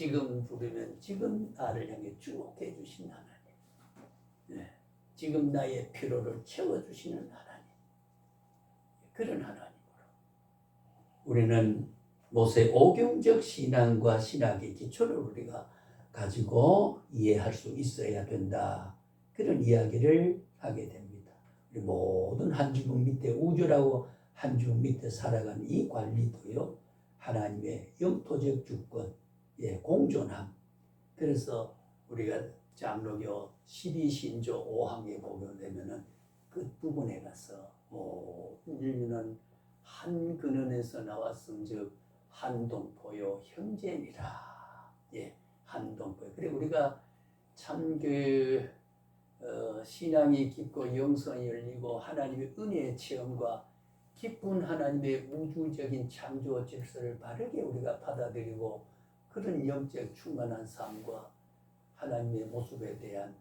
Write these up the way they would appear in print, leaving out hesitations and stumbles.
지금 부르면 지금 나를 향해 쭉 해주신 하나님. 네. 지금 나의 필요를 채워주시는 하나님. 그런 하나님으로 우리는 모세 오경적 신앙과 신학의 기초를 우리가 가지고 이해할 수 있어야 된다. 그런 이야기를 하게 됩니다. 우리 모든 한 주먹 밑에 우주라고 한 주먹 밑에 살아가는 이 관리도요. 하나님의 영토적 주권, 공존함. 그래서 우리가 장로교 12신조 5항에 보게 되면은 그 부분에 가서 인류는 한 근원에서 나왔음즉 한동포요 형제니라. 한동포. 그리고 우리가 참 신앙이 깊고 영성이 열리고 하나님의 은혜의 체험과 깊은 하나님의 우주적인 창조 질서를 바르게 우리가 받아들이고 그런 영적 충만한 삶과 하나님의 모습에 대한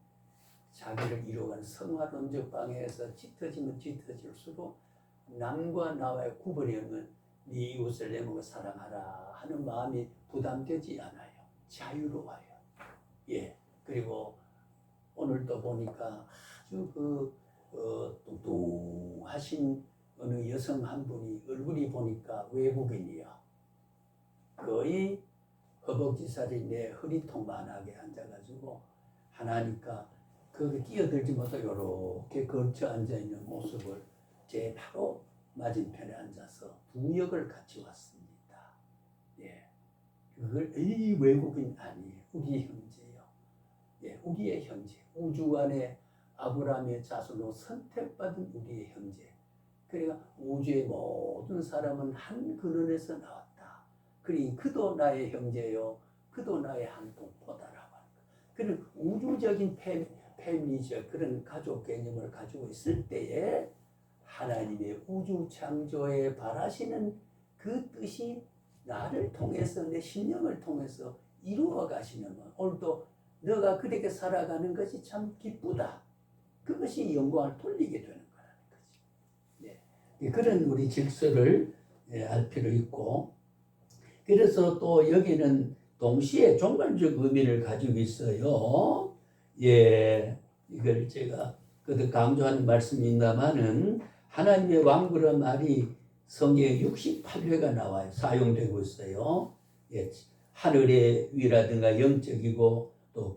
자기를 이루어가는 성화론적 방해에서 짙어지면 짙어질수록 남과 나와의 구분이 없는 네 이웃을 내 몸을 사랑하라 하는 마음이 부담되지 않아요. 자유로워요. 그리고 오늘도 보니까 아주 뚱뚱하신 어느 여성 한 분이 얼굴이 보니까 외국인이요. 거의 허벅지살이 내 허리통만하게 앉아가지고 하나니까 거기 끼어들지 못하고 이렇게 걸쳐 앉아있는 모습을 제 바로 맞은편에 앉아서 두 역을 같이 왔습니다. 그걸 이 외국인 아니에요. 우리 형제요. 우리의 형제. 우주 안에 아브라함의 자손으로 선택받은 우리의 형제. 그러니까 우주의 모든 사람은 한 근원에서 나왔다. 그러니 그도 나의 형제요. 그도 나의 한 동포다라고 하는 거예요. 그런 우주적인 패밀리적 그런 가족 개념을 가지고 있을 때에 하나님의 우주 창조에 바라시는 그 뜻이 나를 통해서 내 심령을 통해서 이루어 가시는 것. 오늘도 너가 그렇게 살아가는 것이 참 기쁘다. 그것이 영광을 돌리게 되는 거라는 거지. 그런 우리 질서를 알 필요 있고, 그래서 또 여기는 동시에 종말적 의미를 가지고 있어요. 이걸 제가 그도 강조하는 말씀이 있나마는 하나님의 왕국이라는 말이 성경에 68회가 나와요. 사용되고 있어요. 하늘의 위라든가 영적이고 또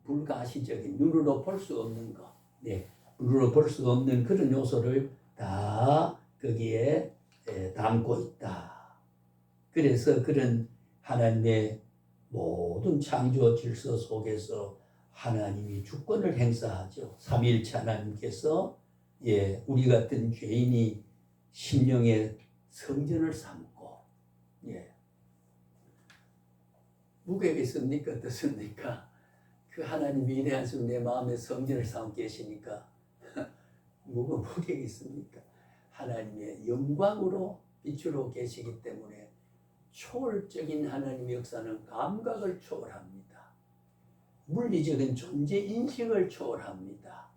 불가시적인 눈으로 볼 수 없는 것, 눈으로 볼 수 없는 그런 요소를 다 거기에 담고 있다. 그래서 그런 하나님의 모든 창조 질서 속에서 하나님이 주권을 행사하죠. 삼위일체 하나님께서 우리 같은 죄인이 심령의 성전을 삼고 무게가 있습니까? 어떻습니까? 그 하나님 위대한 분 내 마음에 성전을 삼고 계시니까 무게가 있습니까? 하나님의 영광으로 빛으로 계시기 때문에 초월적인 하나님의 역사는 감각을 초월합니다. 물리적인 존재 인식을 초월합니다.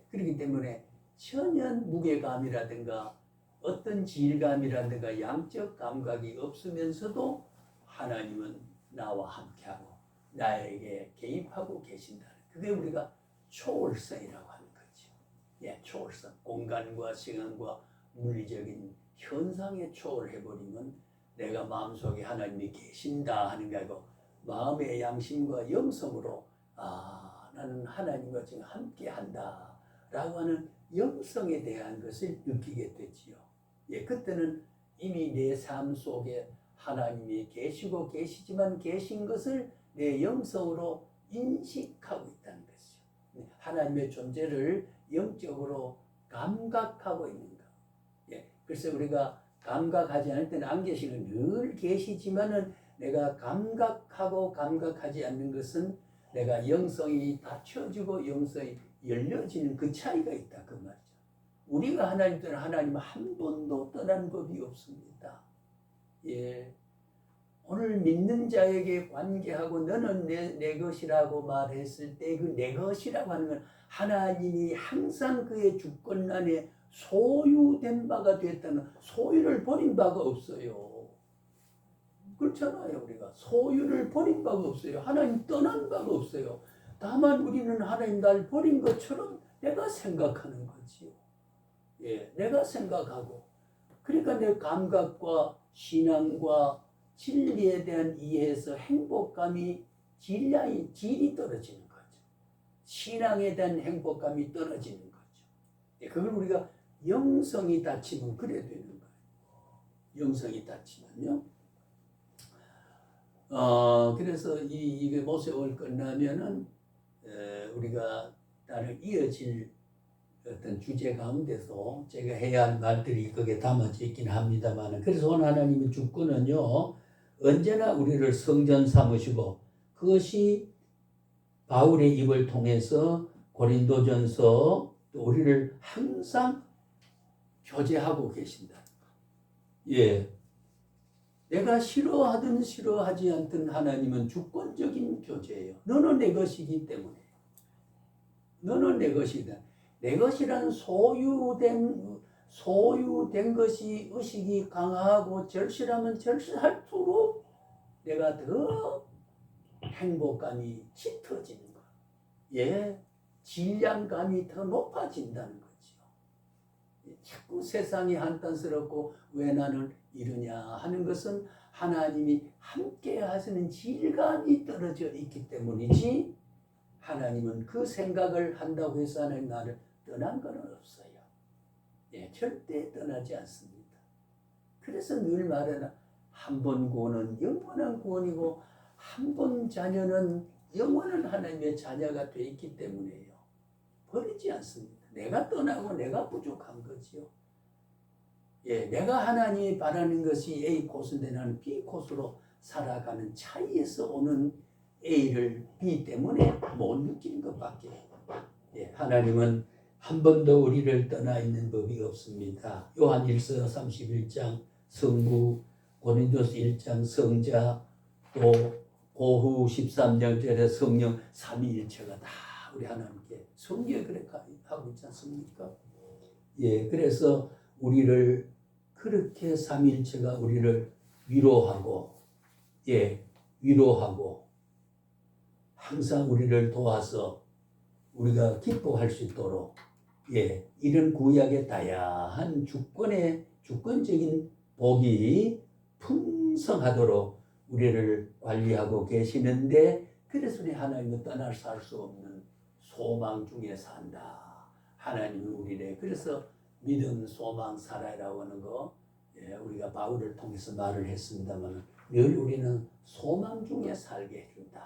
그렇기 때문에 전혀 무게감이라든가 어떤 질감이라든가 양적 감각이 없으면서도 하나님은 나와 함께하고 나에게 개입하고 계신다는, 그게 우리가 초월성이라고 하는 거죠. 초월성. 공간과 시간과 물리적인 현상에 초월해버리면 내가 마음속에 하나님이 계신다 하는 게 아니고 마음의 양심과 영성으로 나는 하나님과 지금 함께한다 라고 하는 영성에 대한 것을 느끼게 되지요. 그때는 이미 내 삶 속에 하나님이 계시고 계시지만 계신 것을 내 영성으로 인식하고 있다는 것이죠. 하나님의 존재를 영적으로 감각하고 있는 것. 그래서 우리가 감각하지 않을 때는 안 계시는, 늘 계시지만은 내가 감각하고 감각하지 않는 것은 내가 영성이 닫혀지고 영성이 열려지는 그 차이가 있다 그 말이죠. 우리가 하나님 떠나 하나님은 한 번도 떠난 법이 없습니다. 오늘 믿는 자에게 관계하고 너는 내 것이라고 말했을 때 그 내 것이라고 하는 건 하나님이 항상 그의 주권 안에 소유된 바가 됐다는, 소유를 버린 바가 없어요. 그렇잖아요. 우리가 소유를 버린 바가 없어요. 하나님 떠난 바가 없어요. 다만 우리는 하나님 날 버린 것처럼 내가 생각하는 거지요. 예, 내가 생각하고 그러니까 내 감각과 신앙과 진리에 대한 이해에서 행복감이 질이 떨어지는 거죠. 신앙에 대한 행복감이 떨어지는 거죠. 예, 그걸 우리가 영성이 닫히면 그래 되는 거예요. 영성이 닫히면요. 그래서 이게 모세오를 끝나면은 우리가 다른 이어질 어떤 주제 가운데서 제가 해야 할 말들이 거기에 담아져 있긴 합니다만, 그래서 오늘 하나님의 주권은요 언제나 우리를 성전 삼으시고, 그것이 바울의 입을 통해서 고린도전서 또 우리를 항상 교제하고 계신다. 예, 내가 싫어하든 싫어하지 않든 하나님은 주권적인 교제예요. 너는 내 것이기 때문에. 너는 내 것이다. 내 것이란 소유된 것이 의식이 강하고 절실하면 절실할수록 내가 더 행복감이 짙어지는 거야. 예, 질량감이 더 높아진다는 거죠. 자꾸 세상이 한탄스럽고 왜 나는 이러냐 하는 것은 하나님이 함께 하시는 질감이 떨어져 있기 때문이지, 하나님은 그 생각을 한다고 해서 하나님 나를 떠난 건 없어요. 예, 절대 떠나지 않습니다. 그래서 늘 말하는 한 번 구원은 영원한 구원이고 한 번 자녀는 영원한 하나님의 자녀가 되어 있기 때문에요. 버리지 않습니다. 내가 떠나고 내가 부족한 거지요. 예, 내가 하나님이 바라는 것이 A 코스인데 나는 B 코스로 살아가는 차이에서 오는 A를 B 때문에 못 느끼는 것밖에. 예, 하나님은 한 번도 우리를 떠나 있는 법이 없습니다. 요한일서 31장 성부, 고린도서 1장 성자, 또 고후 13장절에 성령 삼위일체가 다 우리 하나님께 성경에 그렇게 하고 있지 않습니까? 예, 그래서 우리를 그렇게 삼위일체가 우리를 위로하고, 예, 위로하고 항상 우리를 도와서 우리가 기뻐할 수 있도록, 예, 이런 구약의 다양한 주권적인 복이 풍성하도록 우리를 관리하고 계시는데, 그래서 우리 하나님은 떠나 살 수 없는 소망 중에 산다. 하나님은 우리를 그래서 믿음, 소망, 살아라고 하는 거, 예, 우리가 바울을 통해서 말을 했습니다만 늘 우리는 소망 중에 살게 해준다.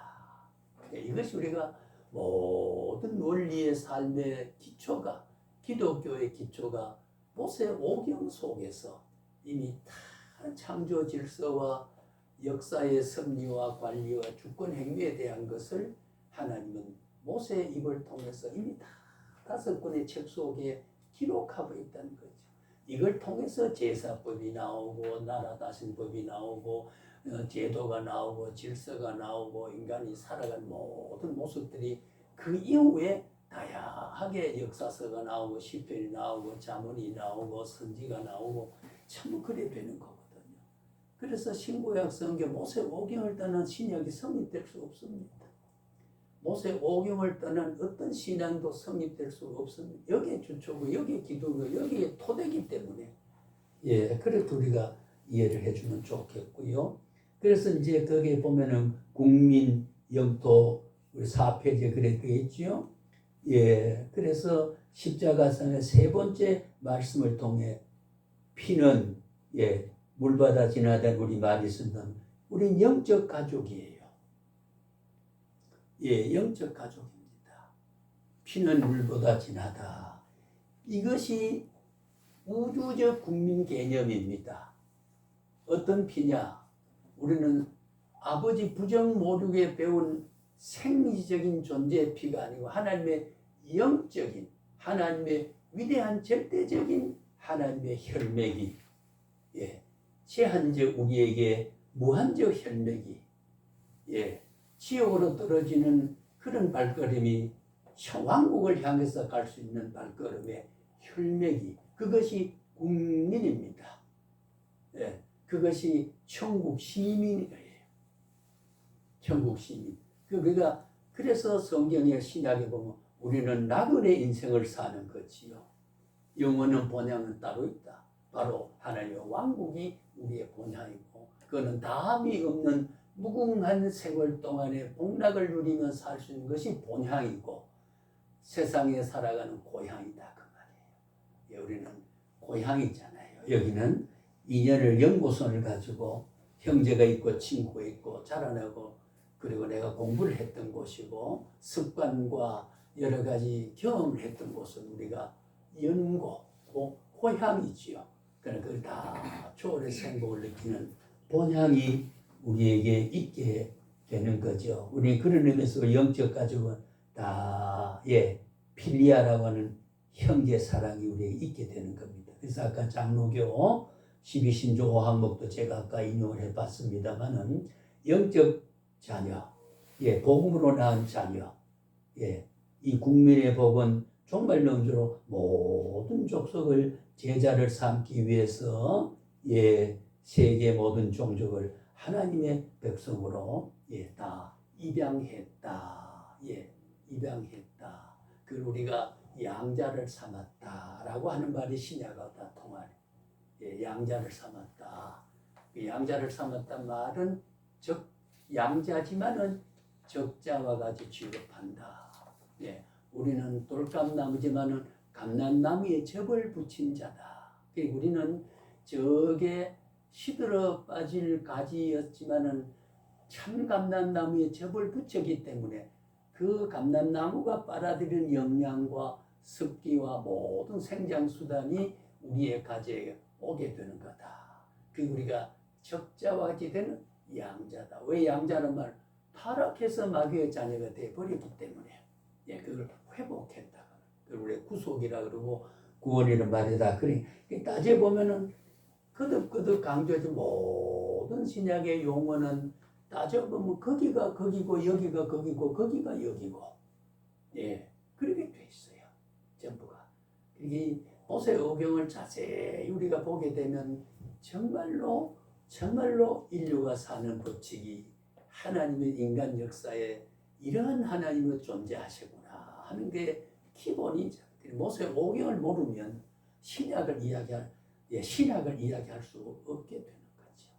예, 이것이 우리가 모든 원리의 삶의 기초가, 기독교의 기초가 모세 오경 속에서 이미 다 창조 질서와 역사의 섭리와 관리와 주권 행위에 대한 것을 하나님은 모세의 입을 통해서 이미 다 5권의 책 속에 기록하고 있다는 거죠. 이걸 통해서 제사법이 나오고 나라 다스림법이 나오고 제도가 나오고 질서가 나오고 인간이 살아간 모든 모습들이 그 이후에 다양하게 역사서가 나오고 시편이 나오고 잠언이 나오고 선지가 나오고 참 그래 되는 거거든요. 그래서 신구약 성경 모세 오경을 떠난 신약이 성립될 수 없습니다. 모세 오경을 떠난 어떤 신앙도 성립될 수가 없습니다. 여기에 주초고 여기에 기도고 여기에 토대기 때문에, 예, 그래도 우리가 이해를 해주면 좋겠고요. 그래서 이제 거기에 보면은 국민, 영토, 우리 4페이지에 그래 되어 있죠. 예, 그래서 십자가상의 3번째 말씀을 통해 피는, 예, 물받아 지나던 우리 말이 쓴다면 우린 영적 가족이에요. 예, 영적 가족입니다. 피는 물보다 진하다. 이것이 우주적 국민 개념입니다. 어떤 피냐? 우리는 아버지 부정모륙에 배운 생리적인 존재의 피가 아니고 하나님의 영적인, 하나님의 위대한 절대적인 하나님의 혈맥이, 예, 제한적 우리에게 무한적 혈맥이, 예, 지옥으로 떨어지는 그런 발걸음이 왕국을 향해서 갈 수 있는 발걸음의 혈맥이, 그것이 국민입니다. 예, 그것이 천국 시민이에요. 천국 시민. 그러니까 그래서 성경의 신약에 보면 우리는 나그네 인생을 사는 거지요. 영원한 본향은 따로 있다. 바로 하나님의 왕국이 우리의 본향이고 그거는 다함이 없는 무궁한 세월 동안에 복락을 누리며 살 수 있는 것이 본향이고 세상에 살아가는 고향이다 그 말이에요. 예, 우리는 고향이잖아요. 여기는 인연을 연고선을 가지고 형제가 있고 친구가 있고 자라나고 그리고 내가 공부를 했던 곳이고 습관과 여러 가지 경험을 했던 곳은 우리가 연고, 고향이지요. 그러니까 그걸 다 초월의 행복을 느끼는 본향이 우리에게 있게 되는 거죠. 우리 그런 의미에서 영적 가족은 다 필리아라고 하는 형제 사랑이 우리에게 있게 되는 겁니다. 그래서 아까 장로교 12신조 5항목도 제가 아까 인용을 해봤습니다만은 영적 자녀, 복음으로 낳은 자녀, 이 국민의 복은 정말 넘주로 모든 족속을 제자를 삼기 위해서 세계 모든 종족을 하나님의 백성으로 다 입양했다. 입양했다. 그 우리가 양자를 삼았다라고 하는 말이 신약하고 다 통하네. 양자를 삼았다. 그 양자를 삼았단 말은 양자지만은 적자와 같이 취급한다. 우리는 돌감나무지만은 감람나무에 접을 붙인 자다. 우리는 저게 시들어 빠질 가지였지만은 참 감람나무에 접을 붙였기 때문에 그 감람나무가 빨아들인 영양과 습기와 모든 생장 수단이 우리의 가지에 오게 되는 거다. 그리고 우리가 적자와 같이 되는 양자다. 왜 양자는 말? 타락해서 마귀의 자녀가 되어버렸기 때문에 그걸 회복했다. 그걸 우리 구속이라 그러고 구원이라는 말이다. 그러니 따져보면은 거듭거듭 강조해서 모든 신약의 용어는 따져보면 거기가 거기고 여기가 거기고 거기가 여기고 그렇게 돼 있어요. 전부가. 이 모세오경을 자세히 우리가 보게 되면 정말로 인류가 사는 법칙이 하나님의 인간 역사에 이러한 하나님의 존재하시구나 하는 게 기본이죠. 모세오경을 모르면 신약을 이야기할 수 없게 되는 거죠.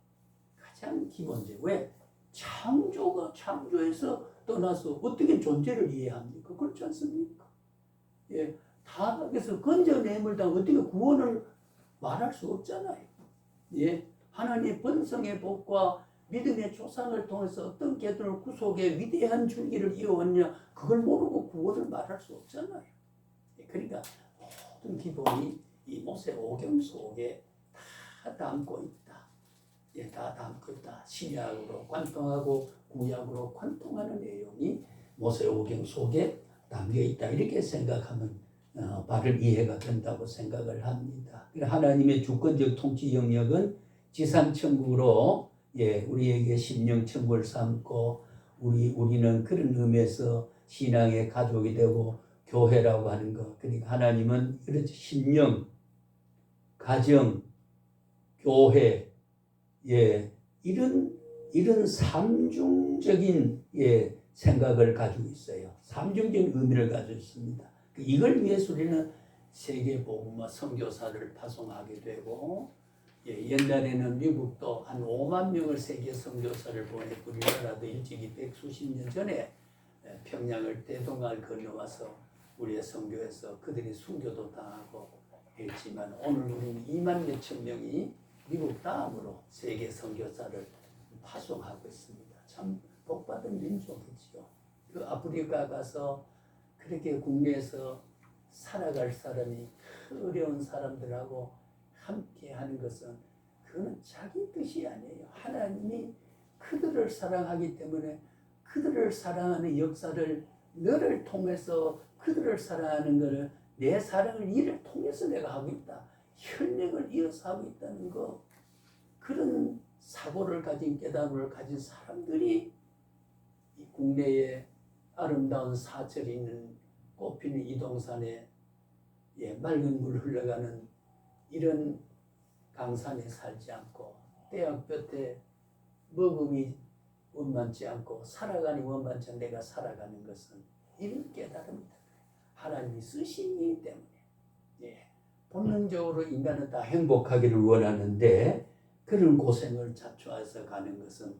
가장 기본적. 왜? 창조에서 떠나서 어떻게 존재를 이해합니까? 그렇지 않습니까? 타락에서 건져내물다 어떻게 구원을 말할 수 없잖아요. 하나님의 번성의 복과 믿음의 조상을 통해서 어떤 계도를 구속의 위대한 줄기를 이어왔냐 그걸 모르고 구원을 말할 수 없잖아요. 그러니까 모든 기본이 이 모세오경 속에 다 담고 있다. 다 담고 있다. 신약으로 관통하고 구약으로 관통하는 내용이 모세오경 속에 담겨 있다. 이렇게 생각하면 바른 이해가 된다고 생각을 합니다. 하나님의 주권적 통치 영역은 지상천국으로 우리에게 심령천국을 삼고 우리는 그런 의미에서 신앙의 가족이 되고 교회라고 하는 것. 그러니까 하나님은 이렇게 심령, 가정, 교회, 이런 삼중적인 생각을 가지고 있어요. 삼중적인 의미를 가지고 있습니다. 이걸 위해서 우리는 세계 복음화 선교사를 파송하게 되고 옛날에는 미국도 한 5만 명을 세계 선교사를 보냈고 우리나라도 일찍이 백수십 년 전에 평양을 대동강을 건너와서 우리의 선교에서 그들이 순교도 당하고 했지만 오늘 우리는 2만 몇천 명이 미국 다음으로 세계 선교사를 파송하고 있습니다. 참 복받은 민족이지요. 그 아프리카 가서 그렇게 국내에서 살아갈 사람이 어려운 사람들하고 함께 하는 것은 그거는 자기 뜻이 아니에요. 하나님이 그들을 사랑하기 때문에 그들을 사랑하는 역사를 너를 통해서 그들을 사랑하는 것을 내 사랑을 이를 통해서 내가 하고 있다. 혈맥을 이어서 하고 있다는 거. 그런 사고를 가진 깨달음을 가진 사람들이 이 국내에 아름다운 사철이 있는 꽃피는 이동산에 맑은 물 흘러가는 이런 강산에 살지 않고 대학볕에 먹음이 원만치 않고 살아가니 원만치 않고 내가 살아가는 것은 이런 깨달음이다. 하나님이 쓰시기 때문에. 예. 본능적으로 인간은 다 행복하기를 원하는데 그런 고생을 자초해서 가는 것은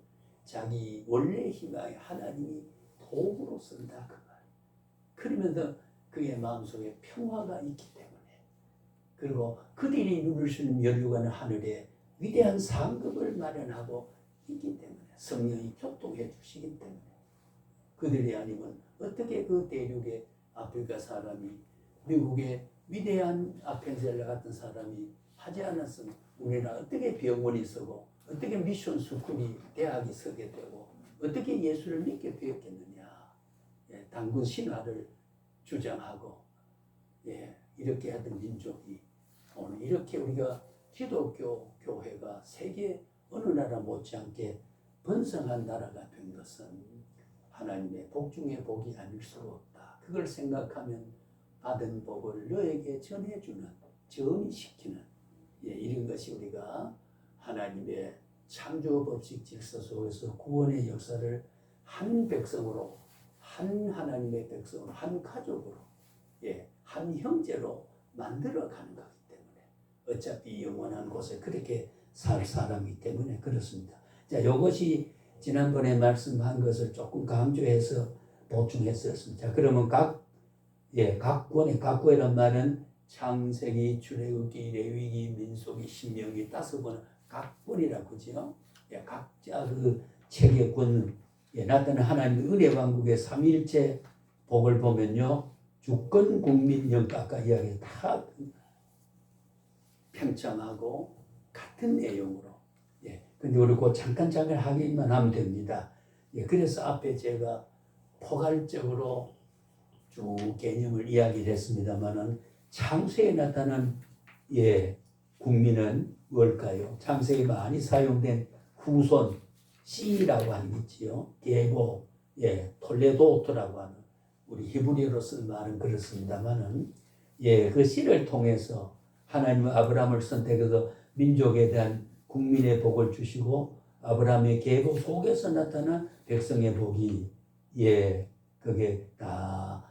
자기 원래 희망이 하나님이 도구로 쓴다 그 말. 그러면서 그의 마음속에 평화가 있기 때문에 그리고 그들이 누릴 수 있는 연류가는 하늘에 위대한 상급을 마련하고 있기 때문에 성령이 교통해 주시기 때문에 그들이 아니면 어떻게 그 대륙의 아프리카 사람이 미국의 위대한 아펜셀러 같은 사람이 하지 않았으면 우리나라 어떻게 병원이 서고 어떻게 미션 스쿨이 대학이 서게 되고 어떻게 예수를 믿게 되었겠느냐. 예, 단군 신화를 주장하고 예, 이렇게 하던 민족이 오늘 이렇게 우리가 기독교 교회가 세계 어느 나라 못지않게 번성한 나라가 된 것은 하나님의 복 중에 복이 아닐 수가 없다. 그걸 생각하면 받은 복을 너에게 전해주는, 전이시키는 예, 이런 것이 우리가 하나님의 창조법칙 질서 속에서 구원의 역사를 한 백성으로, 한 하나님의 백성으로, 한 가족으로, 예, 한 형제로 만들어가는 거기 때문에 어차피 영원한 곳에 그렇게 살 사람이기 때문에 그렇습니다. 자, 이것이 지난번에 말씀한 것을 조금 강조해서 보충했었습니다. 자, 그러면 각 권이란 말은 창세기, 출애굽기, 레위기, 민수기, 신명기 5권 각 권이라고 그러죠. 예, 각자 그 책의 권 나타나는 하나님의 은혜 왕국의 삼위일체 복을 보면요, 주권, 국민, 영가 아까 이야기 다 평창하고 같은 내용으로. 예, 근데 우리 그 잠깐 하기만 하면 됩니다. 예, 그래서 앞에 제가 포괄적으로 쭉 개념을 이야기를 했습니다만은 창세에 나타난 예, 국민은 뭘까요? 창세에 많이 사용된 후손 씨라고 하는 게 있지요. 계보, 예, 톨레도트라고 하는 우리 히브리어로 쓴 말은 그렇습니다만은 예, 그 씨를 통해서 하나님은 아브라함을 선택해서 민족에 대한 국민의 복을 주시고 아브라함의 계보 속에서 나타난 백성의 복이 예, 그게 다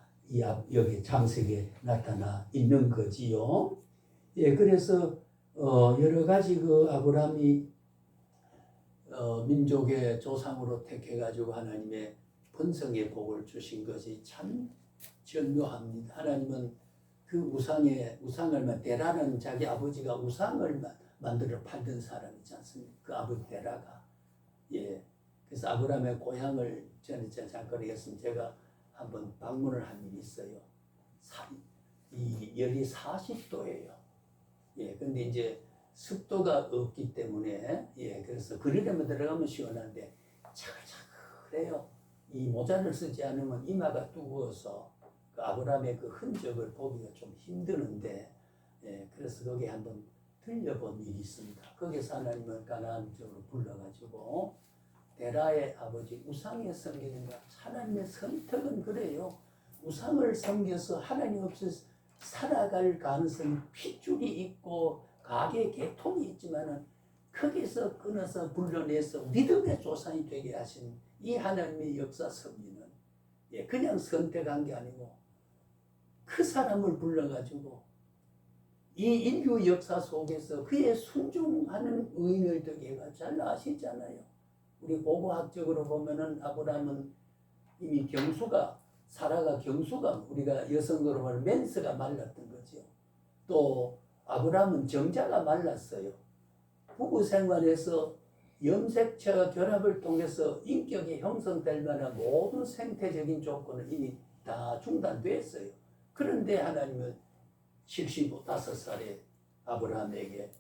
여기 창세기에 나타나 있는 거지요. 예, 그래서 여러 가지 그 아브라함이 민족의 조상으로 택해가지고 하나님의 번성의 복을 주신 것이 참 절묘합니다. 하나님은 그 우상을 데라는 자기 아버지가 우상을 만들어 팔던 사람이지 않습니까? 그 아버지 데라가. 예. 그래서 아브라함의 고향을 전에 잠깐 얘기했으면 제가 한번 방문을 한 일이 있어요. 이 열이 40도예요. 예. 근데 이제 습도가 없기 때문에 예. 그래서 그러려면 들어가면 시원한데 차글차글해요. 이 모자를 쓰지 않으면 이마가 뜨거워서 그 아브라함의 그 흔적을 보기가 좀 힘드는데 예. 그래서 거기 한번 들려본 일이 있습니다. 거기서 하나님을 가나안 쪽으로 불러가지고 데라의 아버지 우상에 섬기는 것, 하나님의 선택은 그래요. 우상을 섬겨서 하나님 없이 살아갈 가능성이 핏줄이 있고 가계 계통이 있지만은 거기서 끊어서 불러내서 믿음의 조상이 되게 하신 이 하나님의 역사 섭리는 예, 그냥 선택한 게 아니고 그 사람을 불러가지고 이 인류 역사 속에서 그의 순종하는 의인을 되게 해가 잘 아시잖아요. 우리 고고학적으로 보면은 아브라함은 이미 사라가 경수가 우리가 여성으로 말하면 멘스가 말랐던 거죠. 또 아브라함은 정자가 말랐어요. 부부 생활에서 염색체와 결합을 통해서 인격이 형성될 만한 모든 생태적인 조건은 이미 다 중단됐어요. 그런데 하나님은 75살에 아브라함에게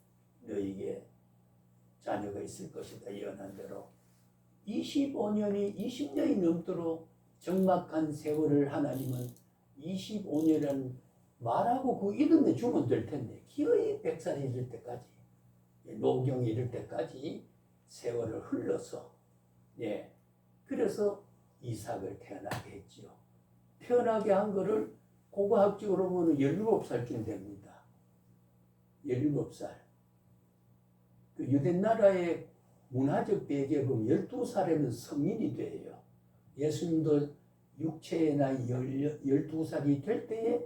너에게 자녀가 있을 것이다 예언한 대로 20년이 넘도록 적막한 세월을 하나님은 25년이라는 말하고 그 이름에 주면 될 텐데 기어이 100살이 이를 때까지 노경이 이를 때까지 세월을 흘러서 예 그래서 이삭을 태어나게 했지요. 태어나게 한 거를 고고학적으로 보면 17살쯤 됩니다. 17살. 그 유대 나라의 문화적 배경에 보면 12살에는 성인이 돼요. 예수님도 육체의 나이 12살이 될 때에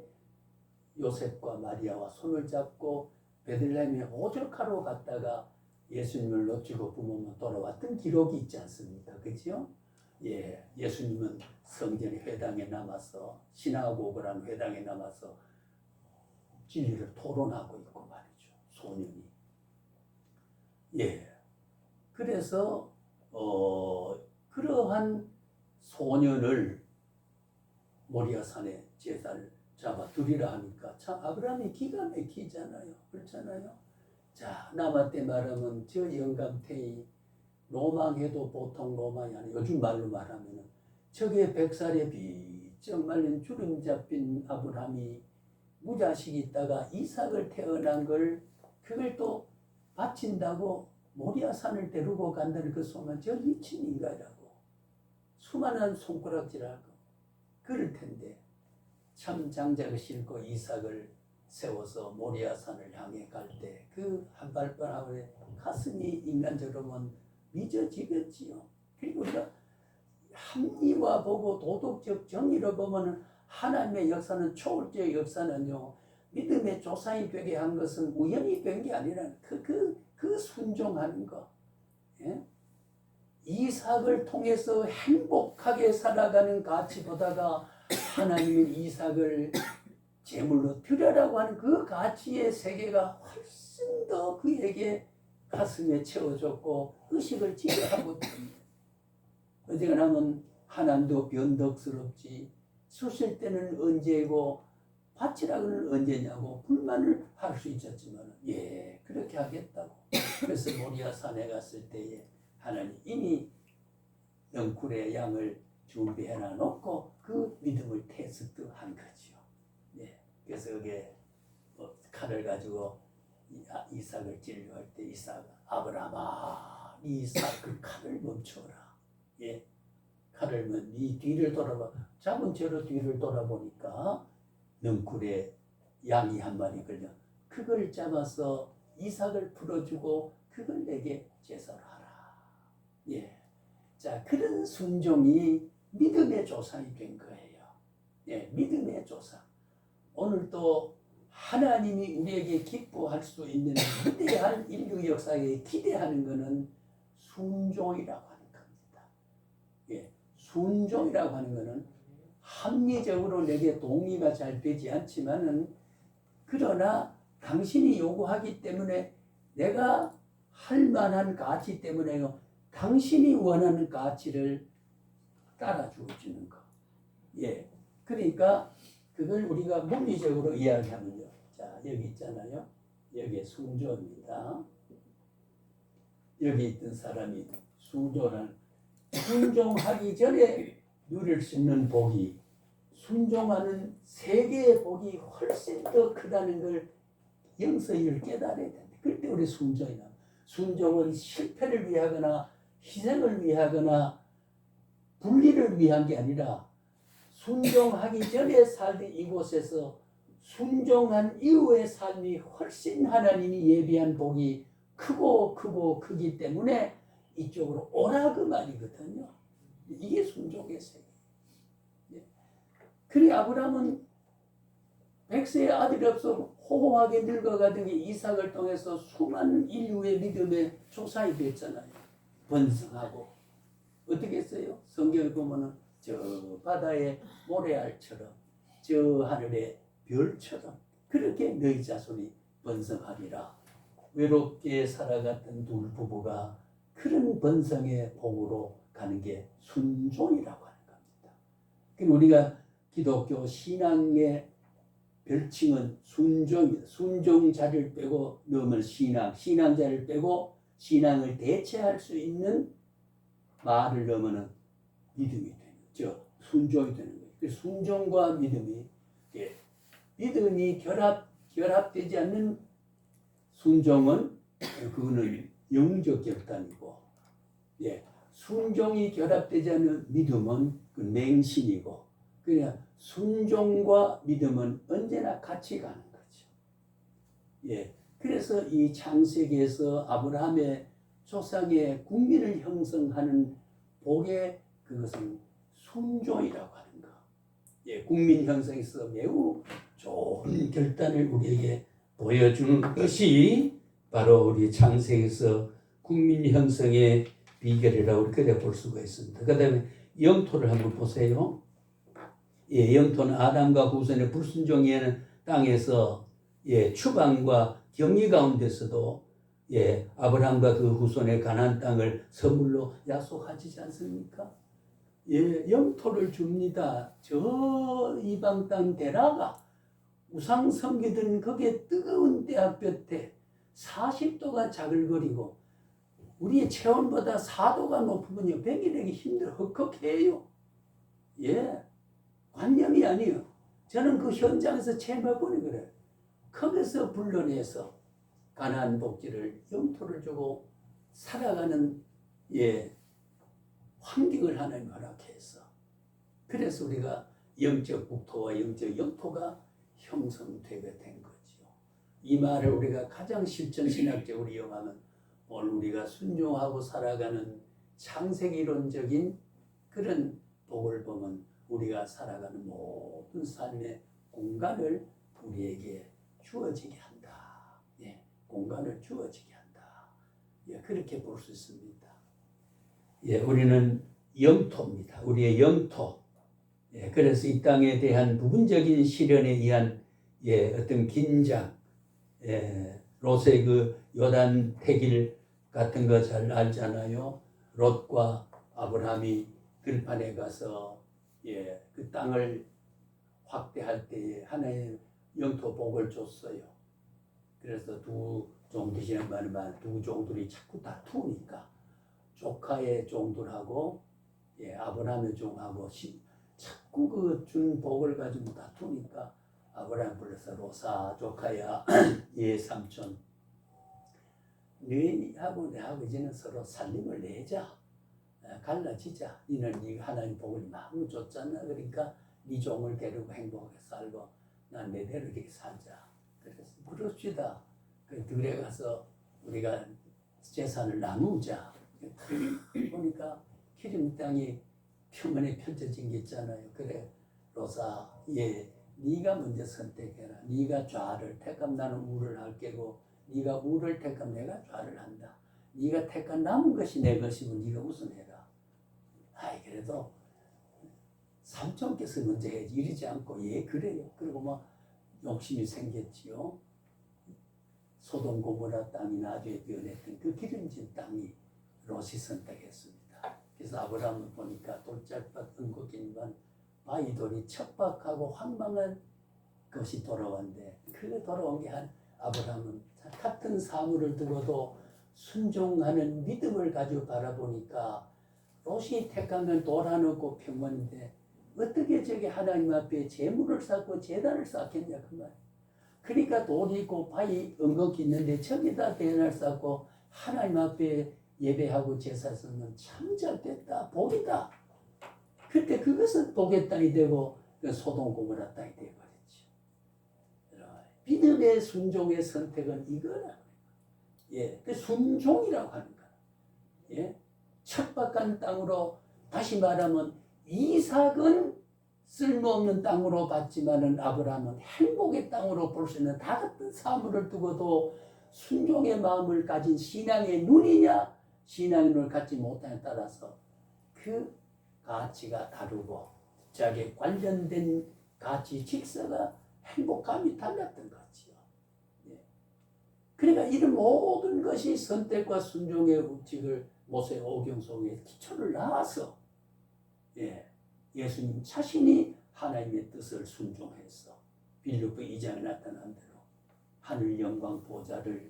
요셉과 마리아와 손을 잡고 베들레헴에 오죽하러 갔다가 예수님을 놓치고 부모만 돌아왔던 기록이 있지 않습니까? 그렇죠? 예, 예수님은 성전의 회당에 남아서 시나고그라는 회당에 남아서 진리를 토론하고 있고 말이죠. 소년이. 예. 그래서 그러한 소년을 모리아산에 제사를 잡아 드리라 하니까 참 아브라함이 기가 막히잖아요. 그렇잖아요. 자, 남한테 말하면 저 영감태이 로망해도 보통 로망이 아니에요. 요즘 말로 말하면 저게 100살에 비쩍 말린 주름 잡힌 아브라함이 무자식이 있다가 이삭을 태어난 걸 그걸 또 바친다고 모리아산을 데리고 간다는 그 소만 저 미친 인간이라고 수많은 손가락질하고 그럴 텐데 참 장작을 싣고 이삭을 세워서 모리아산을 향해 갈 때 그 한 발발 하루에 가슴이 인간적으로 보면 미져지겠지요. 그리고 우리가 합리화 보고 도덕적 정의로 보면 하나님의 역사는 초월적 역사는요. 믿음의 조상이 되게 한 것은 우연히 된 게 아니라 그 순종하는 거. 예? 이삭을 통해서 행복하게 살아가는 가치보다가 하나님은 이삭을 제물로 드려라고 하는 그 가치의 세계가 훨씬 더 그에게 가슴에 채워줬고 의식을 지배하고 있습니다. 어지간하면 하나님도 변덕스럽지 수실 때는 언제고 바치라고는 언제냐고 불만을 할 수 있었지만 예 그렇게 하겠다고. 그래서 모리아산에 갔을 때에 하나님 이미 영쿨의 양을 준비해 놔놓고 그 믿음을 테스트한 거지요. 예. 그래서 그게 칼을 가지고 이삭을 찔려할 때 이삭 아브라함아 이삭 그 칼을 멈춰라. 예. 칼을 네 뒤를 돌아봐. 잡은 채로 뒤를 돌아보니까 영쿨의 양이 한 마리 걸려. 그걸 잡아서 이삭을 풀어주고 그걸 내게 제사를 하라. 예. 자, 그런 순종이 믿음의 조상이 된 거예요. 예, 믿음의 조상. 오늘 또 하나님이 우리에게 기뻐할 수 있는 위대한 인류 역사에 기대하는 것은 순종이라고 하는 겁니다. 예, 순종이라고 하는 것은 합리적으로 내게 동의가 잘 되지 않지만은 그러나 당신이 요구하기 때문에 내가 할 만한 가치 때문에요. 당신이 원하는 가치를 따라 주어지는 거. 예. 그러니까 그걸 우리가 논리적으로 이야기하면요. 자, 여기 있잖아요. 여기에 순종입니다. 여기 있던 사람이 순종하기 전에 누릴 수 있는 복이 순종하는 세 개의 복이 훨씬 더 크다는 걸 영성을 깨달아야 된다. 그럴 때 우리 순종이나 순종은 실패를 위하거나 희생을 위하거나 분리를 위한 게 아니라 순종하기 전에 살던 이곳에서 순종한 이후의 삶이 훨씬 하나님이 예비한 복이 크고 크기 때문에 이쪽으로 오라 그 말이거든요. 이게 순종의 세계. 그래 아브라함은 100세의 아들이 없어 호호하게 늙어가던 게 이삭을 통해서 수많은 인류의 믿음의 조상이 됐잖아요. 번성하고 어떻게 했어요? 성경에 보면은 저 바다의 모래알처럼 저 하늘의 별처럼 그렇게 너희 자손이 번성하리라. 외롭게 살아갔던 둘 부부가 그런 번성의 복으로 가는 게 순종이라고 하는 겁니다. 그럼 우리가 기독교 신앙의 별칭은 순종입니다. 순종자를 빼고 넣으면 신앙자를 빼고 신앙을 대체할 수 있는 말을 넣으면 믿음이 되는 거죠. 순종이 되는 거예요. 그 순종과 믿음이 믿음이 결합되지 않는 순종은 그거는 영적 결단이고 순종이 결합되지 않는 믿음은 그 맹신이고 그냥 순종과 믿음은 언제나 같이 가는 거죠. 그래서 이 창세기에서 아브라함의 조상의 국민을 형성하는 복의 그것은 순종이라고 하는 것. 예, 국민 형성에서 매우 좋은 결단을 우리에게 보여주는 것이 바로 우리 창세기에서 국민 형성의 비결이라고 그래 볼 수가 있습니다. 그 다음에 영토를 한번 보세요. 예, 영토는 아담과 후손의 불순종이는 땅에서 예, 추방과 격리 가운데서도 예, 아브라함과 그 후손의 가나안 땅을 선물로 약속하지 않습니까? 예, 영토를 줍니다. 저 이방 땅 데라가 우상 섬기던 거기에 뜨거운 대학볕에 40도가 자글거리고 우리의 체온보다 4도가 높으면요 백일하기 힘들어 헉헉해요. 예, 관념이 아니에요. 저는 그 현장에서 체험해보니 그래요. 거기서 불러내서 가나안 복지를 영토를 주고 살아가는 예 환경을 하나님 허락해서 그래서 우리가 영적 국토와 영적 영토가 형성되게 된 거죠. 이 말을 우리가 가장 실천신학적으로 이용하면 오늘 우리가 순종하고 살아가는 창세기론적인 그런 복을 보면 우리가 살아가는 모든 삶의 공간을 우리에게 주어지게 한다. 예, 공간을 주어지게 한다. 예, 그렇게 볼 수 있습니다. 예, 우리는 영토입니다. 우리의 영토. 예, 그래서 이 땅에 대한 부분적인 시련에 의한 예, 어떤 긴장, 예, 롯의 그 요단 태길 같은 거 잘 알잖아요. 롯과 아브라함이 들판에 가서 예, 그 땅을 확대할 때에 하나의 영토 복을 줬어요. 그래서 두 종들이지만 두 종들이 자꾸 다투니까 조카의 종들하고 예, 아브라함의 종하고 자꾸 그 준 복을 가지고 다투니까 아브라함 불러서 로사 조카야 예 삼촌 너희하고 내하고 이제는 서로 살림을 내자 갈라지자. 너는 네가 하나님 복을 마음으로 줬잖아. 그러니까 네 종을 데리고 행복하게 살고 난 내대로 이렇게 살자. 그래서 그럽시다. 그 들에 가서 우리가 재산을 나누자. 보니까 기름 땅이 평안에 펼쳐진 게 있잖아요. 그래 로사 예 네가 먼저 선택해라. 네가 좌를 택하면 나는 우를 할 게고 네가 우를 택하면 내가 좌를 한다. 네가 택한 남은 것이 내 것이면 네가 우선해라. 아이 그래도 삼촌께서 먼저 해야지 이러지 않고 예 그래요. 그리고 뭐 욕심이 생겼지요. 소돔 고모라 땅이 나중에 변했던 그 기름진 땅이 롯이 선택했습니다. 그래서 아브라함을 보니까 돌짝밭 은곡인만 바위돌이 척박하고 황망한 것이 돌아왔는데 그 돌아온 게 한 아브라함은 같은 사물을 두고도 순종하는 믿음을 가지고 바라보니까 롯이 택한 건 돌 하나 없고 평원인데 어떻게 저게 하나님 앞에 제물을 쌓고 제단을 쌓겠냐 그 말. 그러니까 돌이 있고 바위 은곡이 있는데 저기다 대단을 쌓고 하나님 앞에 예배하고 제사 쓰면 참 잘됐다 복이다. 그때 그것은 복의 땅이 되고 소돔 고모라 땅이 되어버렸죠. 믿음의 순종의 선택은 이거라. 예, 그 순종이라고 하는 거야. 예, 척박한 땅으로 다시 말하면 이삭은 쓸모없는 땅으로 봤지만은 아브라함은 행복의 땅으로 볼 수 있는 다 같은 사물을 두고도 순종의 마음을 가진 신앙의 눈이냐 신앙의 눈을 갖지 못하냐에 따라서 그 가치가 다르고 자기에 관련된 가치 질서가 행복감이 달랐던 거지요. 예. 그러니까 이런 모든 것이 선택과 순종의 우칙을 모세 오경 속에 기초를 낳아서 예. 예수님 자신이 하나님의 뜻을 순종해서 빌립보 2장에 나타난 대로 하늘 영광 보좌를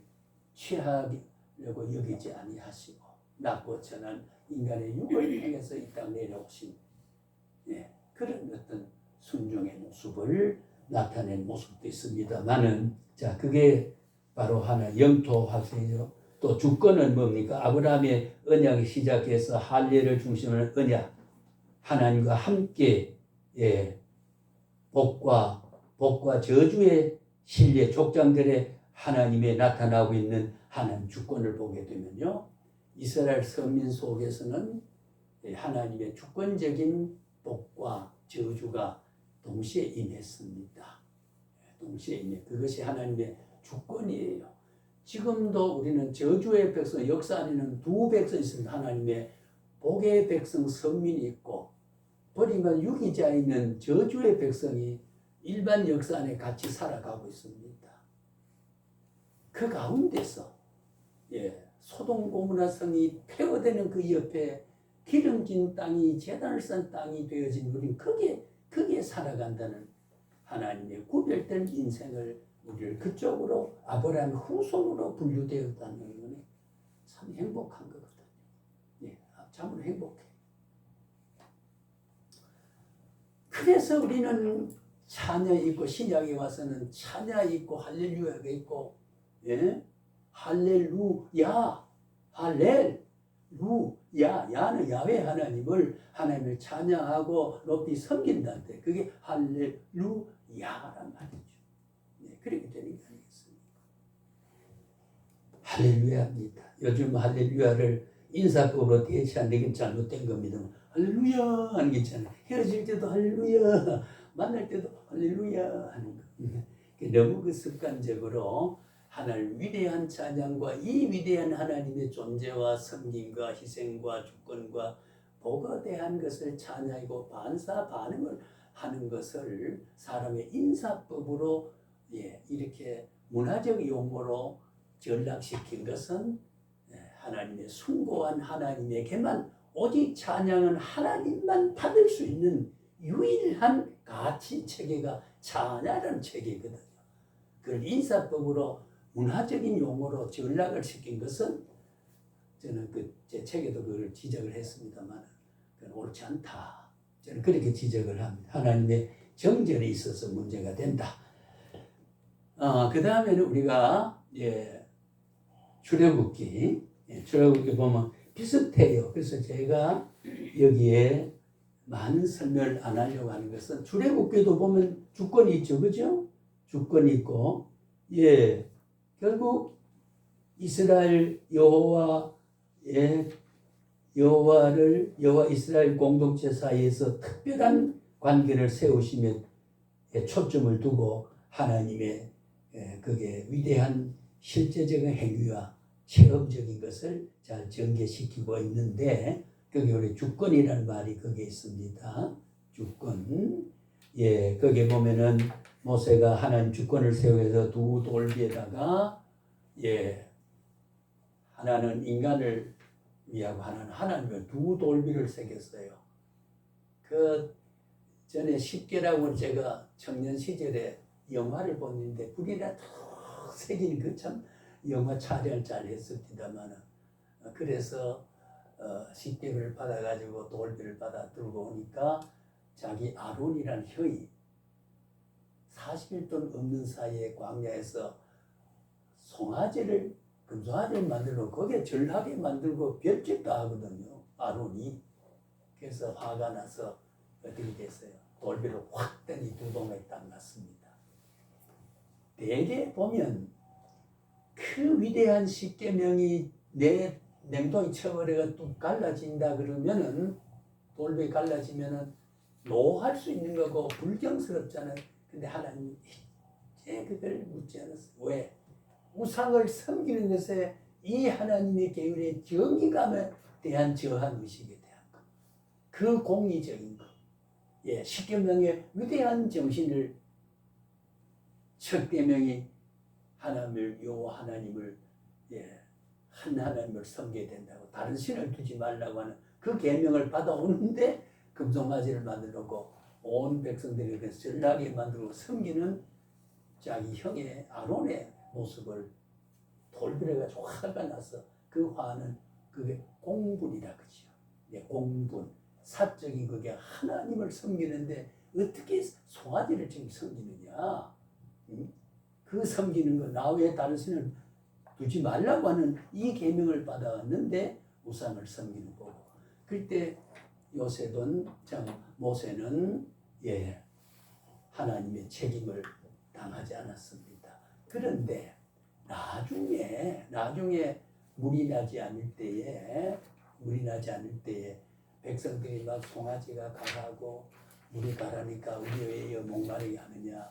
취하려고 여기지 아니하시고 낮고 천한 인간의 육을 향해서 이 땅 내려오신 예, 그런 어떤 순종의 모습을 나타낸 모습도 있습니다만은 자 그게 바로 하나 영토 확신이죠. 또 주권은 뭡니까? 아브라함의 언약이 시작해서 할례를 중심으로 언약 하나님과 함께 예, 복과 저주의 신뢰 족장들의 하나님의 나타나고 있는 하나님 주권을 보게 되면요, 이스라엘 선민 속에서는 하나님의 주권적인 복과 저주가 동시에 임했습니다. 동시에 임해. 그것이 하나님의 주권이에요. 지금도 우리는 저주의 백성, 역사 안에는 두 백성이 있습니다. 하나님의 복의 백성 선민이 있고 버림받은 유기자 있는 저주의 백성이 일반 역사 안에 같이 살아가고 있습니다. 그 가운데서 소돔 고모라 성이 폐허되는 그 옆에 기름진 땅이 제단을 쌓은 땅이 되어진 우리는 크게 살아간다는 하나님의 구별된 인생을 우리를 그쪽으로 아브라함 후손으로 분류되었다는 것은 참 행복한 거거든요. 참으로 행복해. 그래서 우리는 찬양 있고 신약에 와서는 찬양 있고 할렐루야가 있고 할렐루야 야는 야훼 하나님을 찬양하고 높이 섬긴다는데 그게 할렐루야란 말이죠. 그렇게 되는 게 아니겠습니까? 할렐루야입니다. 요즘 할렐루야를 인사법으로 대체하는 게 잘못된 겁니다. 할렐루야 하는 게 있잖아요. 헤어질 때도 할렐루야, 만날 때도 할렐루야 하는 거. 너무 그 습관적으로 하나님 위대한 찬양과 이 위대한 하나님의 존재와 섬김과 희생과 주권과 복에 대한 것을 찬양하고 반사반응을 하는 것을 사람의 인사법으로 이렇게 문화적 용어로 전락시킨 것은 하나님의 숭고한 하나님에게만 오직 찬양은 하나님만 받을 수 있는 유일한 가치 체계가 찬양이라는 체계거든요. 그걸 인사법으로 문화적인 용어로 전락을 시킨 것은 저는 제 책에도 그걸 지적을 했습니다만 그건 옳지 않다. 저는 그렇게 지적을 합니다. 하나님의 정절에 있어서 문제가 된다. 그 다음에는 우리가 출애굽기 보면 비슷해요. 그래서 제가 여기에 많은 설명을 안 하려고 하는 것은 출애굽기도 보면 주권이 있죠, 그죠? 주권이 있고, 결국 이스라엘 여호와 이스라엘 공동체 사이에서 특별한 관계를 세우시며 초점을 두고 하나님의 그게 위대한 실제적인 행위와 체험적인 것을 잘 전개시키고 있는데 거기 우리 주권이라는 말이 거기에 있습니다. 주권. 거기에 보면은 모세가 하나님 주권을 세워서 두 돌비에다가 하나는 인간을 위하고 하나는 하나님을 두 돌비를 새겼어요. 그 전에 십계라고 제가 청년 시절에 영화를 보는데 불이나 탁 새긴 그 참 영화 촬영을 잘 했습니다만 그래서 십계를 받아가지고 돌비를 받아 들고 오니까 자기 아론이라는 형이 40일 동안 없는 사이에 광야에서 금송아지를 만들고 거기에 절하게 만들고 별짓도 하거든요. 아론이. 그래서 화가 나서 어떻게 됐어요? 돌비를 확 던지 두 동에 딱 놨습니다. 대개 보면 그 위대한 십계명이 내 냉동이 쳐버려가 또 갈라진다 그러면은 돌비 갈라지면은 노할 수 있는 거고 불경스럽잖아요. 근데 하나님이 그걸 묻지 않았어요. 왜? 우상을 섬기는 것에 이 하나님의 계율의 정의감에 대한 저항 의식에 대한 것. 그 공의적인 것. 십계명의 위대한 정신을 첫 계명이 하나님을 여호와 하나님을 한 하나님을 섬겨야 된다고 다른 신을 두지 말라고 하는 그 계명을 받아오는데 금송아지를 만들고 온 백성들이 그래서 전락에 만들고 섬기는 자기 형의 아론의 모습을 돌비려 가지고 화가 나서 그 화는 그게 공분이라 그죠. 공분, 사적인 그게 하나님을 섬기는데 어떻게 송아지를 지금 섬기느냐? 그 섬기는 거 나 외에 다른 신을 두지 말라고 하는 이 계명을 받아왔는데 우상을 섬기는 거고. 그때 모세는 하나님의 책임을 당하지 않았습니다. 그런데 나중에 물이 나지 않을 때에 백성들이 막 송아지가 가라고 물이 가라니까 우리 왜 목마르게 하느냐.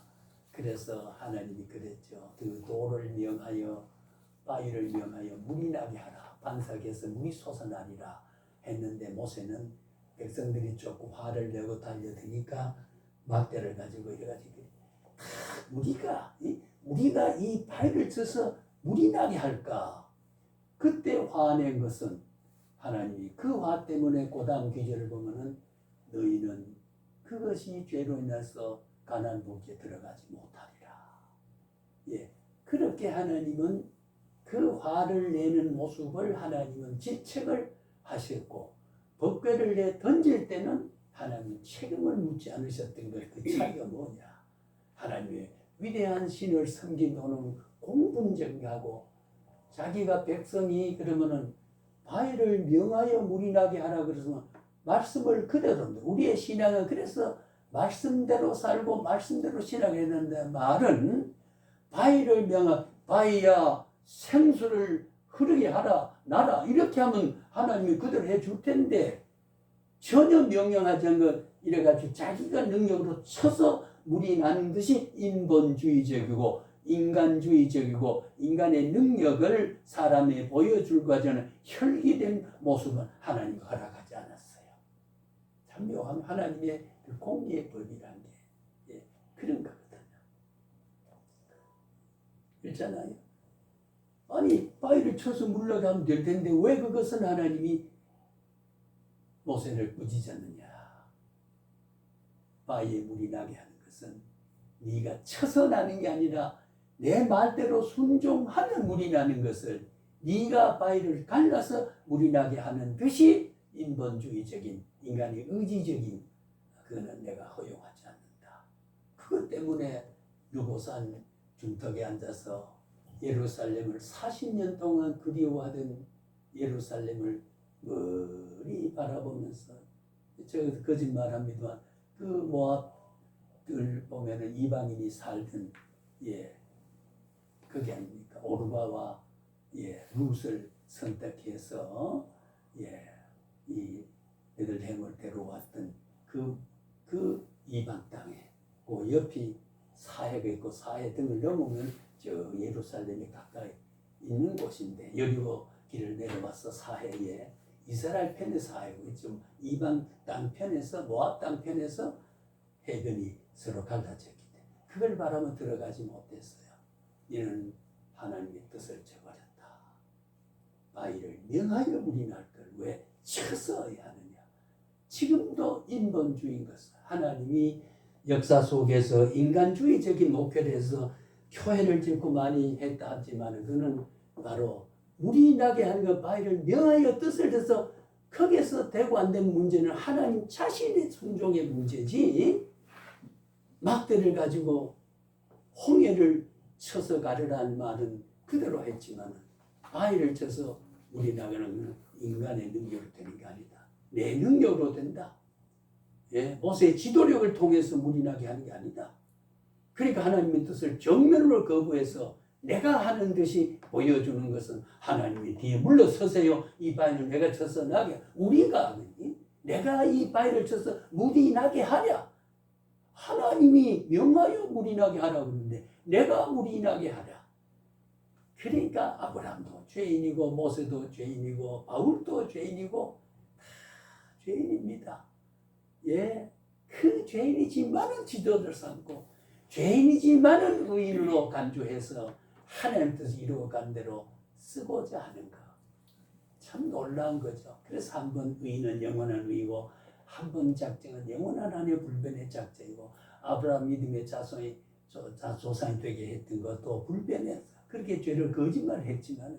그래서 하나님이 그랬죠. 그 돌을 명하여 바위를 명하여 물이 나게 하라. 반석에서 물이 솟아나리라 했는데 모세는 백성들이 조금 화를 내고 달려드니까 막대를 가지고 이래가지고 우리가 이 바위를 쳐서 물이 나게 할까? 그때 화낸 것은 하나님이 그 화 때문에 고다음 귀절을 보면은 너희는 그것이 죄로 인해서 가나안 복지에 들어가지 못하리라. 예, 그렇게 하나님은 그 화를 내는 모습을 하나님은 질책을 하셨고 법궤를 내 던질 때는 하나님 책임을 묻지 않으셨던 것. 그 차이가 뭐냐? 하나님의 위대한 신을 섬기는 공분적하고 자기가 백성이 그러면은 바위를 명하여 물이 나게 하라 그래서 말씀을 그대로 우리의 신앙은 그래서 말씀대로 살고 말씀대로 신앙했는데 말은 바위를 바위야 생수를 흐르게 하라 나라 이렇게 하면 하나님이 그대로 해줄 텐데 전혀 명령하지 않은 것 이래가지고 자기가 능력으로 쳐서 물이 나는 것이 인본주의적이고 인간주의적이고 인간의 능력을 사람에 보여줄 과정은 혈기된 모습은 하나님이 허락하지 않았어요. 참 묘한 하나님의 그 공의의 법이란 게 그런 거거든요. 그렇잖아요. 아니 바위를 쳐서 물러가면 될 텐데 왜 그것은 하나님이 모세를 꾸짖었느냐. 바위에 물이 나게 하는 것은 네가 쳐서 나는 게 아니라 내 말대로 순종하면 물이 나는 것을 네가 바위를 갈라서 물이 나게 하는 것이 인본주의적인 인간의 의지적인 그거는 내가 허용하지 않는다. 그것 때문에 유보산 중턱에 앉아서 예루살렘을 40년 동안 그리워하던 예루살렘을 머리 바라보면서 저 거짓말합니다만 그 모압들 보면은 이방인이 살던 그게 아닙니까? 오르바와 룻을 선택해서 이 베들레헴을 데려왔던 그 이방 땅에 그 옆이 사해가 있고 사해 등을 넘으면 저 예루살렘이 가까이 있는 곳인데 여리고 길을 내려와서 사해에 이스라엘 편의 사해고 좀 이방 땅 편에서 모압 땅 편에서 해변이 서로 갈라졌기 때문에 그걸 바라며 들어가지 못했어요. 이는 하나님의 뜻을 저버렸다. 바위를 명하여 물이 날 걸 왜 쳐서야 하느냐. 지금도 인본주의인 것은 하나님이 역사 속에서 인간주의적인 목표를 해서 교회를 짓고 많이 했다 하지만 그는 바로 물이 나게 하는 것 바위를 명하여 뜻을 해서 거기에서 되고 안 된 문제는 하나님 자신의 순종의 문제지 막대를 가지고 홍해를 쳐서 가르라는 말은 그대로 했지만 바위를 쳐서 물이 나가는 것은 인간의 능력으로 되는 게 아니다. 내 능력으로 된다. 모세의 지도력을 통해서 물이 나게 하는 게 아니다. 그러니까 하나님의 뜻을 정면으로 거부해서 내가 하는 듯이 보여주는 것은 하나님이 뒤에 물러서세요. 이 바위를 내가 쳐서 나게 우리가 내가 이 바위를 쳐서 물이 나게 하랴. 하나님이 명하여 물이 나게 하라고 그러는데 내가 물이 나게 하랴. 그러니까 아브라함도 죄인이고 모세도 죄인이고 바울도 죄인이고 다 죄인입니다. 그 죄인이지만은 지도를 삼고 죄인이지만은 의인으로 간주해서 하나님 뜻을 이루어간 대로 쓰고자 하는 것. 참 놀라운 거죠. 그래서 한 번 의인은 영원한 의이고 한 번 작정은 영원한 하나님의 불변의 작정이고 아브라함 믿음의 조상이 되게 했던 것도 불변했어. 그렇게 죄를 거짓말했지만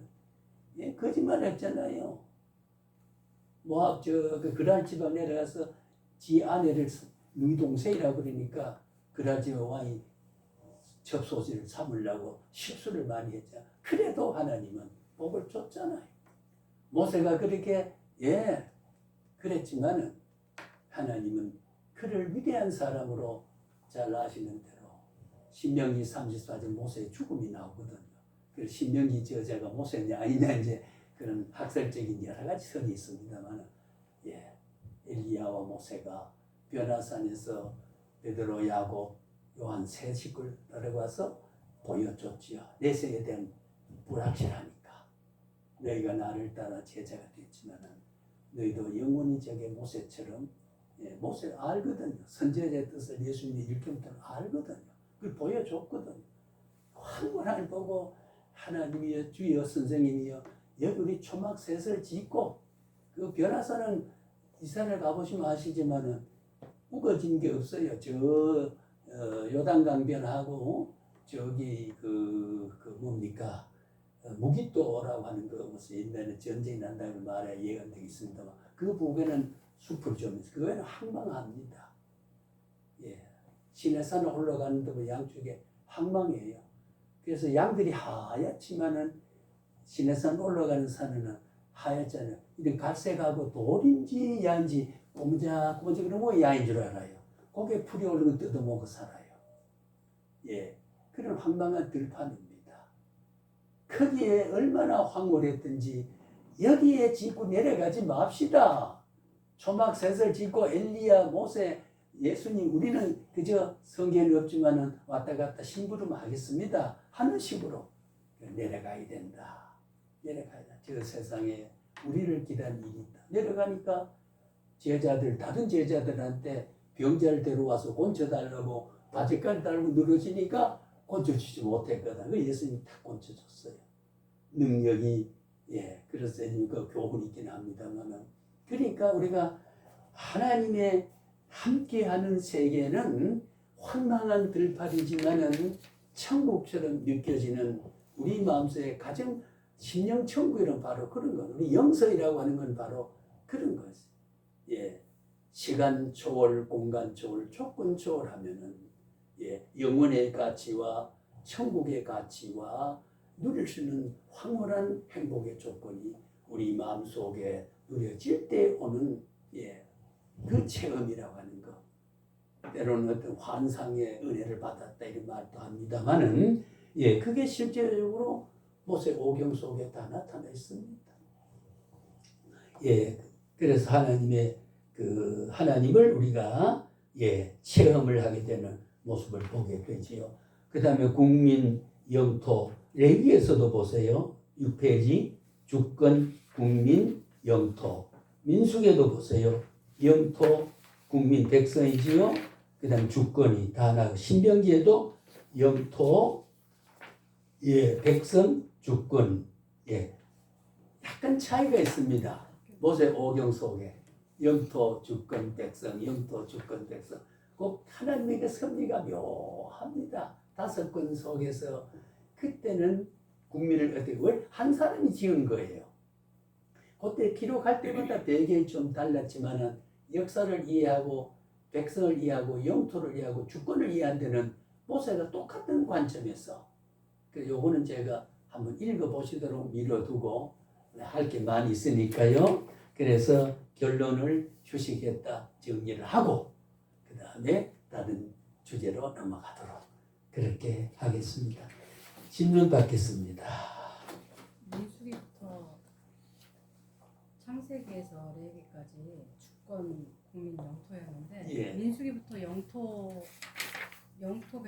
거짓말했잖아요. 모압 그 그랄 지방 내려가서 지 아내를 누이 동생이라고 그러니까 그랄 지방 왕이 접소지를 삼으려고 실수를 많이 했잖아. 그래도 하나님은 복을 줬잖아요. 모세가 그렇게 그랬지만은 하나님은 그를 위대한 사람으로 잘 아시는 대로 신명기 34절 모세의 죽음이 나오거든요. 그 신명기 저자가 모세냐 아니냐 이제 그런 학설적인 여러 가지 설이 있습니다만, 예, 엘리야와 모세가 변화산에서 베드로, 야곱, 요한 세 식구를 따라가서 보여줬지요. 내세에 대한 불확실하니까 너희가 나를 따라 제자가 됐지만은 너희도 영원히 저게 모세처럼, 예, 모세 알거든요. 선지자의 뜻을 예수님이 일경부터 알거든요. 그걸 보여줬거든요. 황홀함을 보고 하나님이여 주여 선생님이여 여기 우리 초막 셋을 짓고, 그 변화사는 이스라엘 가보시면 아시지만은 우거진 게 없어요. 요단강 변하고 저기 그 뭡니까 무기또라고 하는 거 무슨 옛날에 전쟁이 난다는 말에 예언되어 있습니다만, 그 부분은 숲을 좀 있어요. 그거는 황망합니다. 예, 시내산을 올라가는 데도 양쪽에 황망해요. 그래서 양들이 하얗지만은 시내산 올라가는 산에는 하얗잖아요. 이런 갈색하고 돌인지 야인지 꼬무작꼬무작 그러면 야인 줄 알아요. 거기에 풀이 오르면 뜯어먹어 살아요. 예, 그런 황망한 들판입니다. 거기에 얼마나 황홀했든지 여기에 짓고 내려가지 맙시다. 초막셋을 짓고 엘리야, 모세, 예수님 우리는 그저 성경이 없지만은 왔다 갔다 심부름 하겠습니다 하는 식으로 내려가야 된다. 내려가야 돼. 저 세상에 우리를 기다리는 일이 있다. 내려가니까 제자들, 다른 제자들한테 병자를 데려와서 곤쳐달라고 바지까지 달고 늘어지니까 곤쳐주지 못했거든. 그 예수님이 다 곤쳐줬어요. 능력이, 예, 그래서 그 교훈이 있긴 합니다만은. 그러니까 우리가 하나님의 함께하는 세계는 황망한 들판이지만은 천국처럼 느껴지는 우리 마음속에 가장 심령 천국이란 바로 그런 거. 우리 영성이라고 하는 건 바로 그런 거지. 예, 시간 초월, 공간 초월, 조건 초월하면은, 예, 영혼의 가치와 천국의 가치와 누릴 수 있는 황홀한 행복의 조건이 우리 마음 속에 누려질 때 오는, 예, 그 체험이라고 하는 거. 때로는 어떤 환상의 은혜를 받았다 이런 말도 합니다만은, 예, 그게 실제적으로 모세 오경 속에 다 나타나 있습니다. 예, 그래서 하나님을 우리가, 예, 체험을 하게 되는 모습을 보게 되지요. 그 다음에 국민, 영토, 레위에서도 보세요. 6페이지 주권, 국민, 영토. 민수기에도 보세요. 영토, 국민, 백성이지요. 그 다음 주권이 다 나고, 신명기에도 영토, 예, 백성, 주권, 예, 약간 차이가 있습니다. 모세 오경 속에 영토, 주권, 백성, 영토, 주권, 백성. 꼭 하나님의 섭리가 묘합니다. 5권 속에서 그때는 국민을 어떻게 한 사람이 지은 거예요. 그때 기록할 때마다 배경이 좀 달랐지만은 역사를 이해하고 백성을 이해하고 영토를 이해하고 주권을 이해한 데는 모세가 똑같은 관점에서, 그래서 요거는 제가 한번 읽어보시도록 미뤄두고 할 게 많이 있으니까요. 그래서 결론을 휴식했다 정리를 하고 그 다음에 다른 주제로 넘어가도록 그렇게 하겠습니다. 질문 받겠습니다. 민수기부터 창세기에서 레위기까지 주권, 국민, 영토였는데, 예. 민수기부터 영토 백성